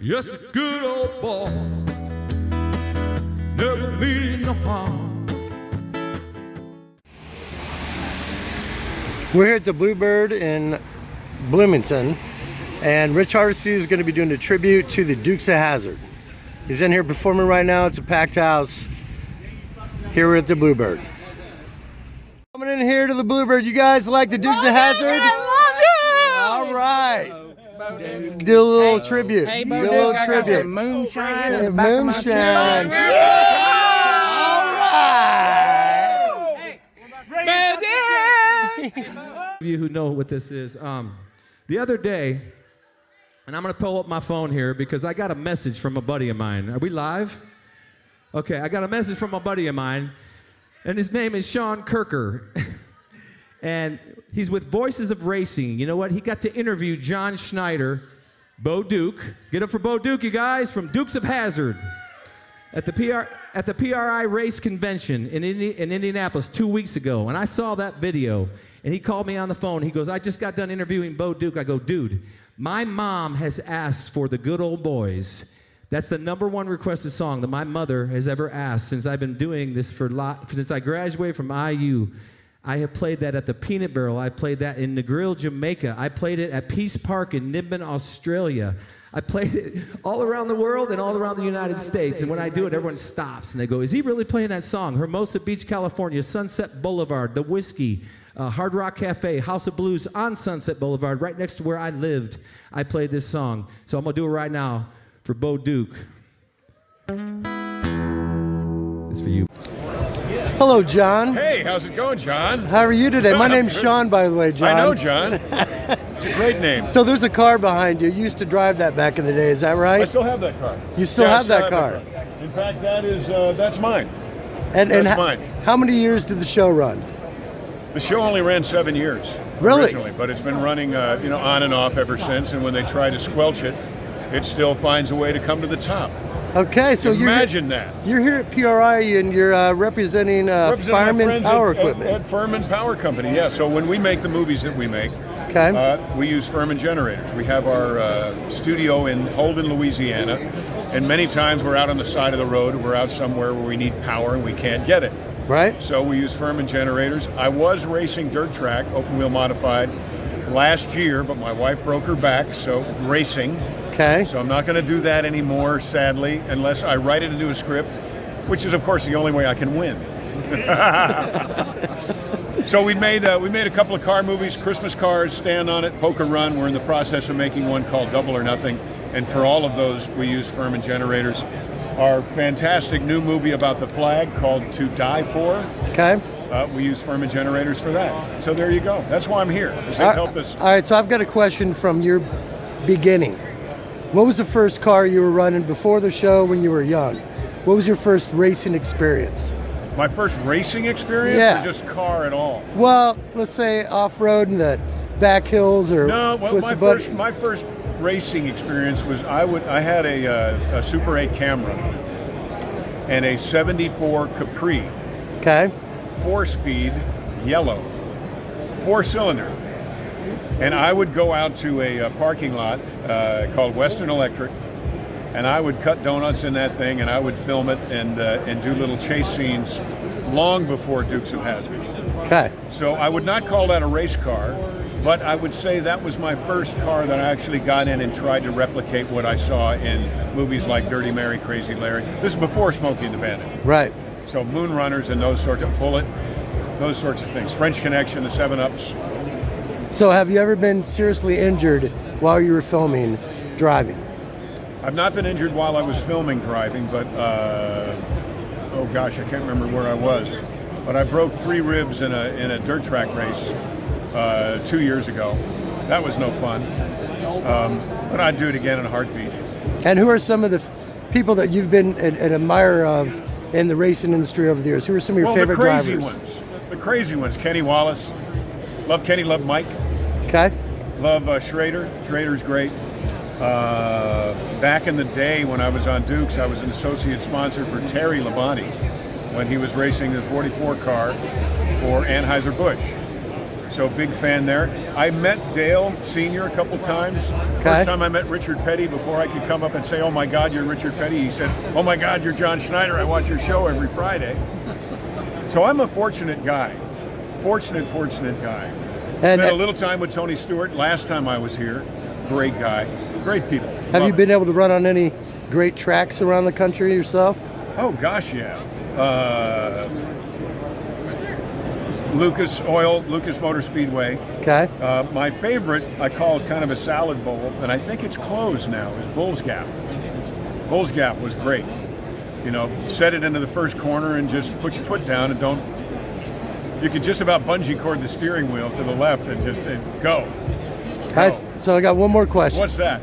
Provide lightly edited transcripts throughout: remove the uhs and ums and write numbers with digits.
Yes, a good old boy, never mean no harm. We're here at the Bluebird in Bloomington, and Rich Hardesty is going to be doing a tribute to the Dukes of Hazzard. He's in here performing right now. It's a packed house. Here we're at the Bluebird. Coming in here to the Bluebird. You guys like the Dukes of Hazzard? All right. Do a little tribute. Hey, do a little tribute. Moonshine. Hey, moonshine. All right. Of you who know what this is, the other day, and I'm going to pull up my phone here because I got a message from a buddy of mine. Are we live? Okay, I got a message from a buddy of mine, and his name is Sean Kirker. And he's with Voices of Racing. You know what? He got to interview John Schneider, Bo Duke. Get up for Bo Duke, you guys, from Dukes of Hazzard at the PRI Race Convention in Indianapolis 2 weeks ago. And I saw that video, and he called me on the phone. He goes, I just got done interviewing Bo Duke. I go, dude, my mom has asked for the Good Old Boys. That's the #1 requested song that my mother has ever asked since I've been doing this since I graduated from IU. I have played that at the Peanut Barrel. I played that in Negril, Jamaica. I played it at Peace Park in Nibbin, Australia. I played it all around the world and all around the United States. And when I do it, everyone stops and they go, is he really playing that song? Hermosa Beach, California, Sunset Boulevard, The Whiskey, Hard Rock Cafe, House of Blues on Sunset Boulevard, right next to where I lived. I played this song. So I'm going to do it right now for Bo Duke. It's for you. Hello, John. Hey, how's it going, John? How are you today? My name's Sean, by the way, John. I know, John. It's a great name. So there's a car behind you. You used to drive that back in the day, is that right? I still have that car. You still have that car? In fact, that's mine. And that's mine. How many years did the show run? The show only ran 7 years. Really? Originally, but it's been running, on and off ever since. And when they try to squelch it, it still finds a way to come to the top. Okay, so imagine that. You're here at PRI and you're representing Fireman Power Equipment. At Furman Power Company, yeah. So when we make the movies that we make, we use Furman generators. We have our studio in Holden, Louisiana, and many times we're out on the side of the road. We're out somewhere where we need power and we can't get it. Right. So we use Furman generators. I was racing dirt track, open wheel modified, last year, but my wife broke her back, so racing. Okay. So I'm not going to do that anymore, sadly, unless I write it into a script, which is, of course, the only way I can win. So we made a couple of car movies, Christmas Cars, Stand on It, Poker Run. We're in the process of making one called Double or Nothing, and for all of those, we use Furman generators. Our fantastic new movie about the flag called To Die For. Okay. We use Furman generators for that. So there you go. That's why I'm here. They've helped us. All right, so I've got a question from your beginning. What was the first car you were running before the show when you were young? What was your first racing experience? My first racing experience, or just car at all? Well, let's say off-road in the back hills, or no. Well, my first racing experience was I had a Super 8 Camry and a ¡74 Capri. Okay. 4-speed, yellow, 4-cylinder. And I would go out to a parking lot called Western Electric, and I would cut donuts in that thing, and I would film it and do little chase scenes long before Dukes of Hazzard. Okay. So I would not call that a race car, but I would say that was my first car that I actually got in and tried to replicate what I saw in movies like Dirty Mary, Crazy Larry. This is before Smokey and the Bandit. Right. So Moon Runners and those sorts of Bullet, those sorts of things. French Connection, the 7-Ups. So have you ever been seriously injured while you were filming driving? I've not been injured while I was filming driving, but oh gosh, I can't remember where I was. But I broke 3 ribs in a dirt track race 2 years ago. That was no fun. But I'd do it again in a heartbeat. And who are some of the people that you've been an admirer of in the racing industry over the years? Who are some of your favorite drivers? The crazy ones. Kenny Wallace. Love Kenny, love Mike. Okay. Love Schrader. Schrader's great. Back in the day when I was on Dukes, I was an associate sponsor for Terry Labonte when he was racing the 44 car for Anheuser-Busch. So big fan there. I met Dale Sr. a couple times. First time I met Richard Petty, before I could come up and say, "Oh my God, you're Richard Petty," he said, "Oh my God, you're John Schneider. I watch your show every Friday." So I'm a fortunate guy. Fortunate guy. And Spent a little time with Tony Stewart last time I was here. Great guy. Great people. have you Love been able to run on any great tracks around the country yourself? it. Oh gosh, yeah. Lucas Motor Speedway. Okay. My favorite, I call it kind of a salad bowl, and I think it's closed now, is Bull's Gap. Bull's Gap was great. You know, set it into the first corner and just put your foot down and don't. You could just about bungee cord the steering wheel to the left and just go. So I got one more question. What's that?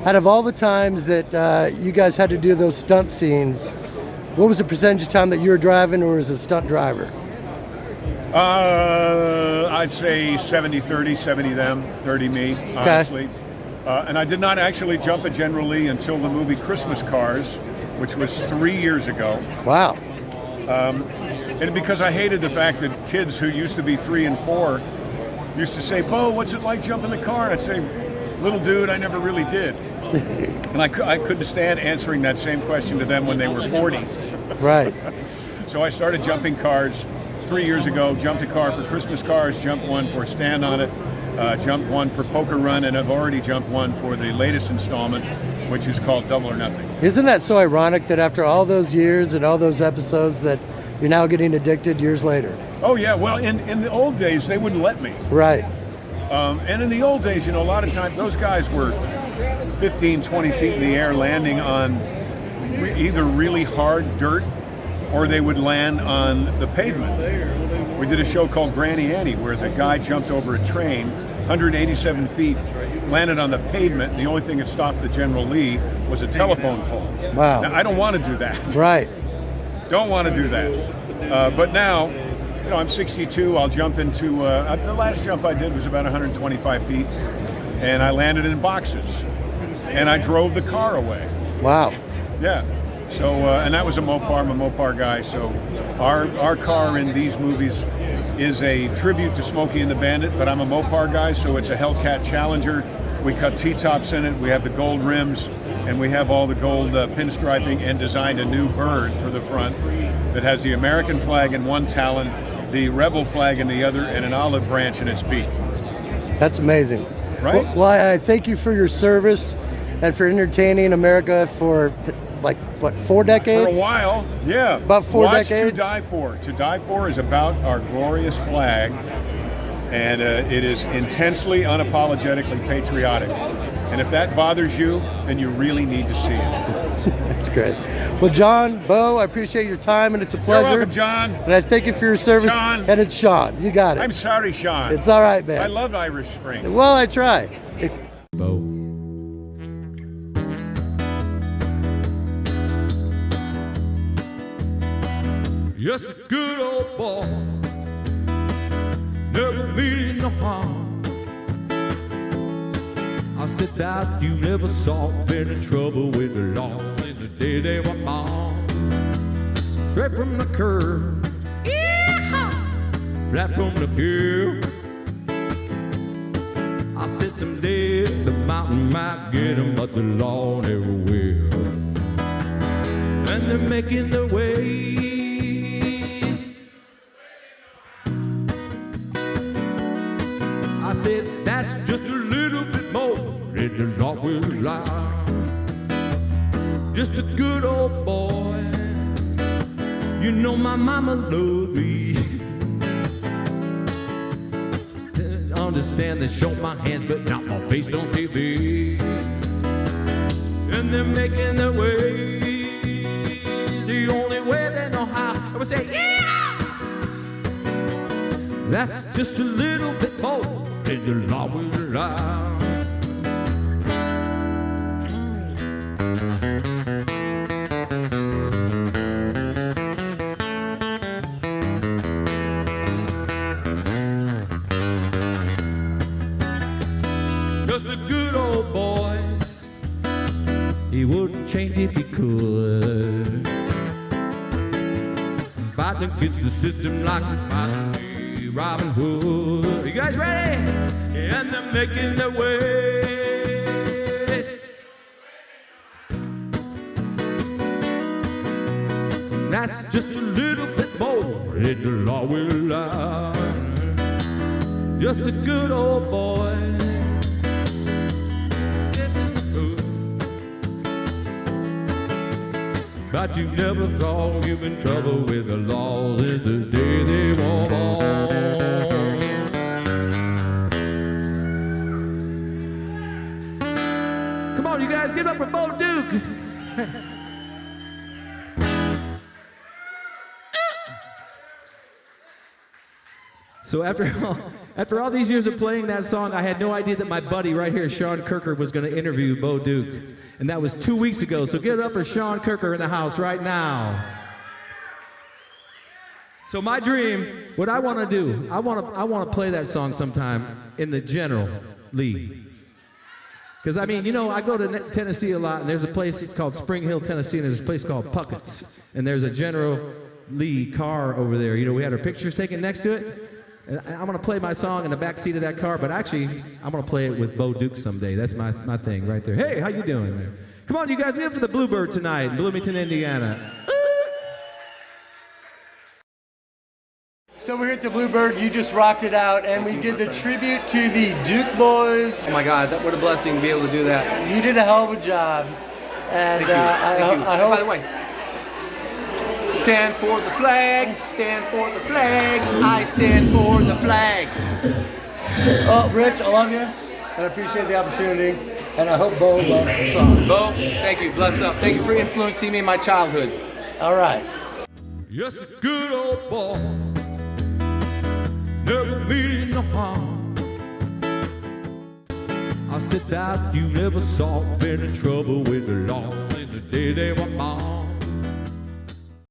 Out of all the times that you guys had to do those stunt scenes, what was the percentage of time that you were driving or as a stunt driver? I'd say 70-30, 70 them, 30 me, honestly. And I did not actually jump at General Lee until the movie Christmas Cars, which was 3 years ago. Wow. And because I hated the fact that kids who used to be 3 and 4 used to say, "Bo, what's it like jumping the car?" And I'd say, "Little dude, I never really did." And I couldn't stand answering that same question to them when they were 40. Right. So I started jumping cars 3 years ago, jumped a car for Christmas Cars, jumped one for Stand On It, jumped one for Poker Run, and I've already jumped one for the latest installment, which is called Double or Nothing. Isn't that so ironic that after all those years and all those episodes that you're now getting addicted years later? Oh yeah, well in the old days they wouldn't let me. Right. And in the old days, you know, a lot of times those guys were 15, 20 feet in the air landing on either really hard dirt or they would land on the pavement. We did a show called Granny Annie where the guy jumped over a train, 187 feet, landed on the pavement, and the only thing that stopped the General Lee was a telephone pole. Wow. Now, I don't want to do that. Right. Don't want to do that. But now, you know, I'm 62. I'll jump into, the last jump I did was about 125 feet, and I landed in boxes, and I drove the car away. Wow. Yeah. So, and that was a Mopar. I'm a Mopar guy. So, our car in these movies is a tribute to Smokey and the Bandit, but I'm a Mopar guy, so it's a Hellcat Challenger. We cut T-tops in it. We have the gold rims, and we have all the gold pinstriping, and designed a new bird for the front that has the American flag in one talon, the rebel flag in the other, and an olive branch in its beak. That's amazing. Right? Well, I thank you for your service and for entertaining America for, like, what, 4 decades? For a while, yeah. About 4 decades? To Die For. To Die For is about our glorious flag, and it is intensely, unapologetically patriotic. And if that bothers you, then you really need to see it. That's great. Well, John, Bo, I appreciate your time, and it's a pleasure. You're welcome, John. And I thank you for your service. Sean. And it's Sean. You got it. I'm sorry, Sean. It's all right, man. I love Irish Spring. Well, I try. Bo. Yes, a good old boy, never meaning no harm. I said that you never saw any trouble with the law in the day they were born. Straight from the curb, flat from the hill. I said someday the mountain might get them, but the law never will. And they're making their way. I said, that's just a little bit more than the law will allow. Just a good old boy, you know my mama loved me. Understand they show my hands, but not my face on TV. And they're making their way the only way they know how. I would say, yeah! That's just a little bit more than the law will allow. Just the good old boys, he wouldn't change if he could. Fighting against the system like a fighting Robin Hood. You guys ready? And they're making their way. That's just a little bit more in the law will lie. Just a good old boy. But you never thought you've been trouble with the law is the day they were born. Come on, you guys, give up for Bo Duke. So after all these years of playing that song, I had no idea that my buddy right here, Sean Kirker, was going to interview Bo Duke. And that was 2 weeks ago. So give it up for Sean Kirker in the house right now. So my dream, what I want to do, I want to play that song sometime in the General League. Because, I mean, you know, I go to Tennessee a lot, and there's a place called Spring Hill, Tennessee, and there's a place called Puckett's. And there's a General Lee car over there. You know, we had our pictures taken next to it. And I'm going to play my song in the back seat of that car, but actually, I'm going to play it with Bo Duke someday. That's my thing right there. Hey, how you doing, man? Come on, you guys, in for the Bluebird tonight in Bloomington, Indiana. So we're here at the Bluebird. You just rocked it out, and we did the tribute to the Duke boys. Oh my God, what a blessing to be able to do that. You did a hell of a job. And I hope. By the way, stand for the flag, stand for the flag, I stand for the flag. Oh, Rich, I love you, and I appreciate the opportunity, and I hope Bo loves the song. Bo, thank you, bless up. Thank you for influencing me in my childhood. All right. Yes, a good old boy, never mean no harm. I said that you never saw been in trouble with the law in the day they were